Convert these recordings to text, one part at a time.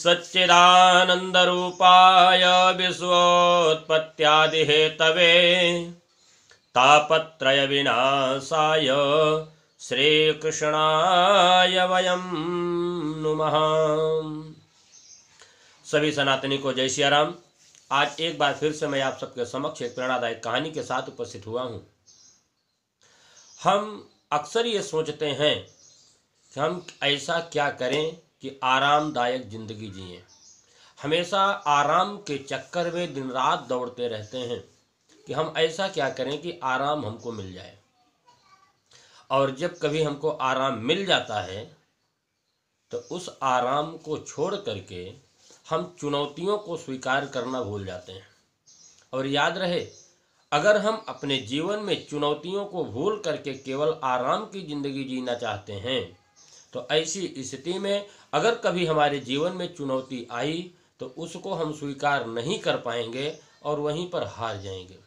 सच्चिदानन्दरूपाय विश्वोत्पत्त्यादिहेतवे तापत्रयविनाशाय श्रीकृष्णाय वयं नुमः। सभी सनातनी को जय सिया राम। आज एक बार फिर से मैं आप सबके समक्ष एक प्रेरणादायक कहानी के साथ उपस्थित हुआ हूँ। हम अक्सर ये सोचते हैं कि हम ऐसा क्या करें कि आरामदायक जिंदगी जिएं। हमेशा आराम के चक्कर में दिन रात दौड़ते रहते हैं कि हम ऐसा क्या करें कि आराम हमको मिल जाए। और जब कभी हमको आराम मिल जाता है तो उस आराम को छोड़ करके हम चुनौतियों को स्वीकार करना भूल जाते हैं। और याद रहे, अगर हम अपने जीवन में चुनौतियों को भूल करके केवल आराम की जिंदगी जीना चाहते हैं तो ऐसी स्थिति में अगर कभी हमारे जीवन में चुनौती आई तो उसको हम स्वीकार नहीं कर पाएंगे और वहीं पर हार जाएंगे।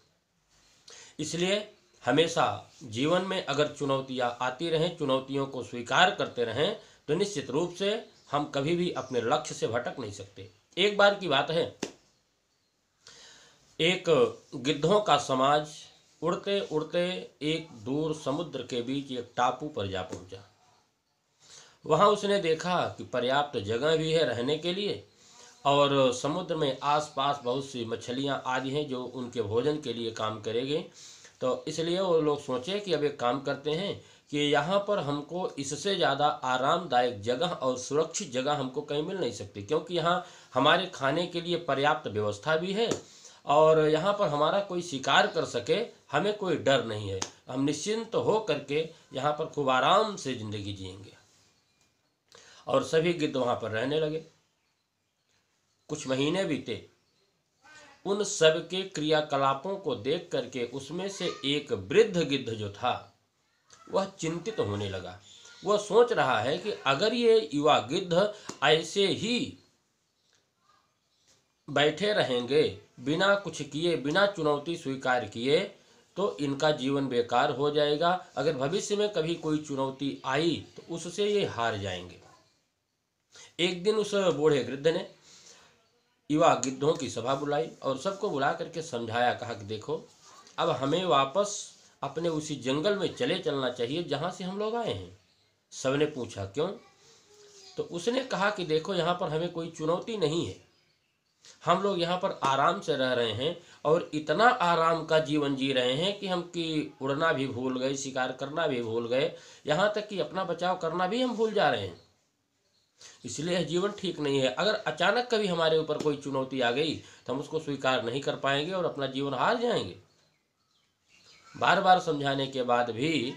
इसलिए हमेशा जीवन में अगर चुनौतियां आती रहें, चुनौतियों को स्वीकार करते रहें तो निश्चित रूप से हम कभी भी अपने लक्ष्य से भटक नहीं सकते। एक बार की बात है, एक गिद्धों का समाज उड़ते उड़ते एक दूर समुद्र के बीच एक टापू पर जा पहुंचा। वहां उसने देखा कि पर्याप्त जगह भी है रहने के लिए और समुद्र में आसपास बहुत सी मछलियां आदि हैं जो उनके भोजन के लिए काम करेंगे। तो इसलिए वो लोग सोचे कि अब एक काम करते हैं कि यहाँ पर हमको इससे ज़्यादा आरामदायक जगह और सुरक्षित जगह हमको कहीं मिल नहीं सकती, क्योंकि यहाँ हमारे खाने के लिए पर्याप्त व्यवस्था भी है और यहाँ पर हमारा कोई शिकार कर सके हमें कोई डर नहीं है। हम निश्चिंत हो करके यहाँ पर खूब आराम से ज़िंदगी जिएंगे। और सभी गिद्ध वहाँ पर रहने लगे। कुछ महीने बीते। उन सब के क्रियाकलापों को देख करके उसमें से एक वृद्ध गिद्ध जो था वह चिंतित होने लगा। वह सोच रहा है कि अगर ये युवा गिद्ध ऐसे ही बैठे रहेंगे बिना कुछ किए, बिना चुनौती स्वीकार किए, तो इनका जीवन बेकार हो जाएगा। अगर भविष्य में कभी कोई चुनौती आई तो उससे ये हार जाएंगे। एक दिन उस बूढ़े गिद्ध ने युवा गिद्धों की सभा बुलाई और सबको बुला करके समझाया। कहा कि देखो, अब हमें वापस अपने उसी जंगल में चले चलना चाहिए जहाँ से हम लोग आए हैं। सबने पूछा क्यों? तो उसने कहा कि देखो, यहाँ पर हमें कोई चुनौती नहीं है, हम लोग यहाँ पर आराम से रह रहे हैं और इतना आराम का जीवन जी रहे हैं कि हम कि उड़ना भी भूल गए, शिकार करना भी भूल गए, यहाँ तक कि अपना बचाव करना भी हम भूल जा रहे हैं। इसलिए यह जीवन ठीक नहीं है। अगर अचानक कभी हमारे ऊपर कोई चुनौती आ गई तो हम उसको स्वीकार नहीं कर पाएंगे और अपना जीवन हार जाएंगे। बार बार समझाने के बाद भी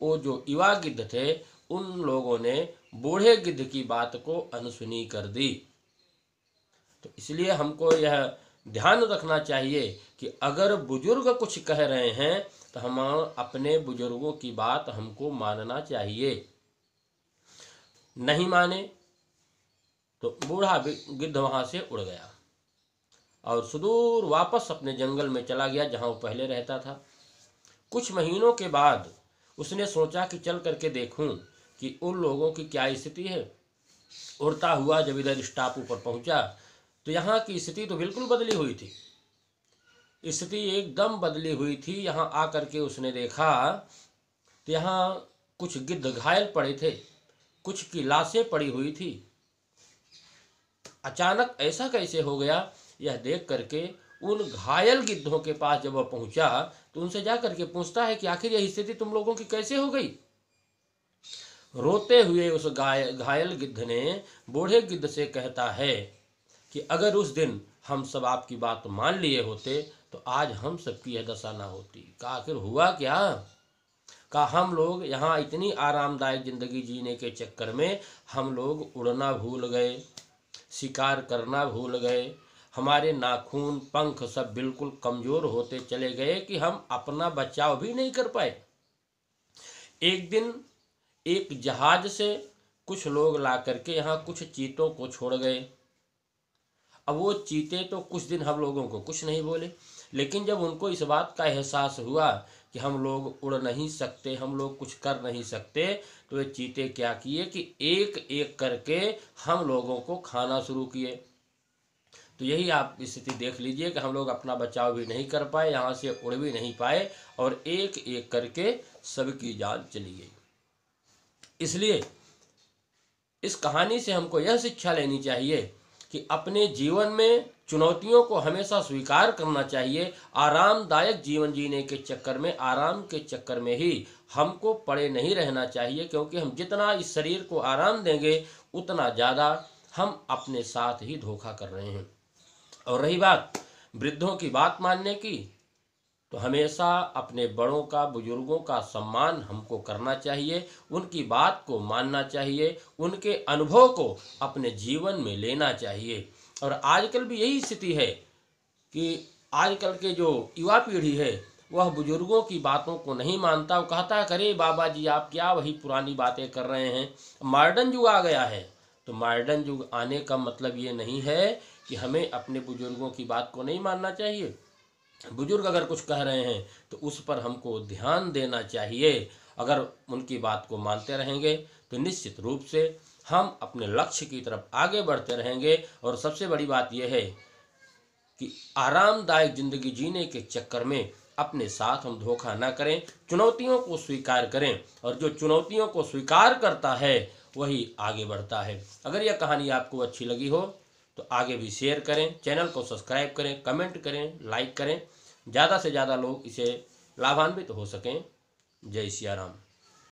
वो जो युवा गिद्ध थे उन लोगों ने बूढ़े गिद्ध की बात को अनसुनी कर दी। तो इसलिए हमको यह ध्यान रखना चाहिए कि अगर बुजुर्ग कुछ कह रहे हैं तो हम अपने बुजुर्गों की बात हमको मानना चाहिए। नहीं माने तो बूढ़ा गिद्ध वहां से उड़ गया और सुदूर वापस अपने जंगल में चला गया जहां वो पहले रहता था। कुछ महीनों के बाद उसने सोचा कि चल करके देखूं कि उन लोगों की क्या स्थिति है। उड़ता हुआ जब इधर इस टापू पर पहुंचा तो यहाँ की स्थिति तो बिल्कुल बदली हुई थी। स्थिति एकदम बदली हुई थी। यहाँ आकर के उसने देखा तो यहाँ कुछ गिद्ध घायल पड़े थे, कुछ की लाशें पड़ी हुई थी। अचानक ऐसा कैसे हो गया, यह देख करके उन घायल गिद्धों के पास जब वह पहुंचा तो उनसे जा करके पूछता है कि आखिर यह स्थिति तुम लोगों की कैसे हो गई। रोते हुए उस घायल गिद्ध ने बूढ़े गिद्ध से कहता है कि अगर उस दिन हम सब आपकी बात मान लिए होते तो आज हम सबकी यह दशा ना होती। का आखिर हुआ क्या? का हम लोग यहाँ इतनी आरामदायक जिंदगी जीने के चक्कर में हम लोग उड़ना भूल गए, शिकार करना भूल गए, हमारे नाखून पंख सब बिल्कुल कमजोर होते चले गए कि हम अपना बचाव भी नहीं कर पाए। एक दिन एक जहाज से कुछ लोग ला करके यहाँ कुछ चीतों को छोड़ गए। अब वो चीते तो कुछ दिन हम लोगों को कुछ नहीं बोले, लेकिन जब उनको इस बात का एहसास हुआ कि हम लोग उड़ नहीं सकते, हम लोग कुछ कर नहीं सकते, तो ये चीते क्या किए कि एक एक करके हम लोगों को खाना शुरू किए। तो यही आप स्थिति देख लीजिए कि हम लोग अपना बचाव भी नहीं कर पाए, यहाँ से उड़ भी नहीं पाए और एक एक करके सबकी जान चली गई। इसलिए इस कहानी से हमको यह शिक्षा लेनी चाहिए कि अपने जीवन में चुनौतियों को हमेशा स्वीकार करना चाहिए। आरामदायक जीवन जीने के चक्कर में, आराम के चक्कर में ही हमको पड़े नहीं रहना चाहिए, क्योंकि हम जितना इस शरीर को आराम देंगे उतना ज़्यादा हम अपने साथ ही धोखा कर रहे हैं। और रही बात वृद्धों की बात मानने की, तो हमेशा अपने बड़ों का, बुजुर्गों का सम्मान हमको करना चाहिए, उनकी बात को मानना चाहिए, उनके अनुभव को अपने जीवन में लेना चाहिए। और आजकल भी यही स्थिति है कि आजकल के जो युवा पीढ़ी है वह बुजुर्गों की बातों को नहीं मानता। वो कहता है, अरे बाबा जी आप क्या वही पुरानी बातें कर रहे हैं, मॉडर्न युग आ गया है। तो मॉडर्न युग आने का मतलब ये नहीं है कि हमें अपने बुजुर्गों की बात को नहीं मानना चाहिए। बुजुर्ग अगर कुछ कह रहे हैं तो उस पर हमको ध्यान देना चाहिए। अगर उनकी बात को मानते रहेंगे तो निश्चित रूप से हम अपने लक्ष्य की तरफ आगे बढ़ते रहेंगे। और सबसे बड़ी बात यह है कि आरामदायक जिंदगी जीने के चक्कर में अपने साथ हम धोखा ना करें, चुनौतियों को स्वीकार करें, और जो चुनौतियों को स्वीकार करता है वही आगे बढ़ता है। अगर यह कहानी आपको अच्छी लगी हो तो आगे भी शेयर करें, चैनल को सब्सक्राइब करें, कमेंट करें, लाइक करें, ज़्यादा से ज़्यादा लोग इसे लाभान्वित हो सकें। जय सिया राम।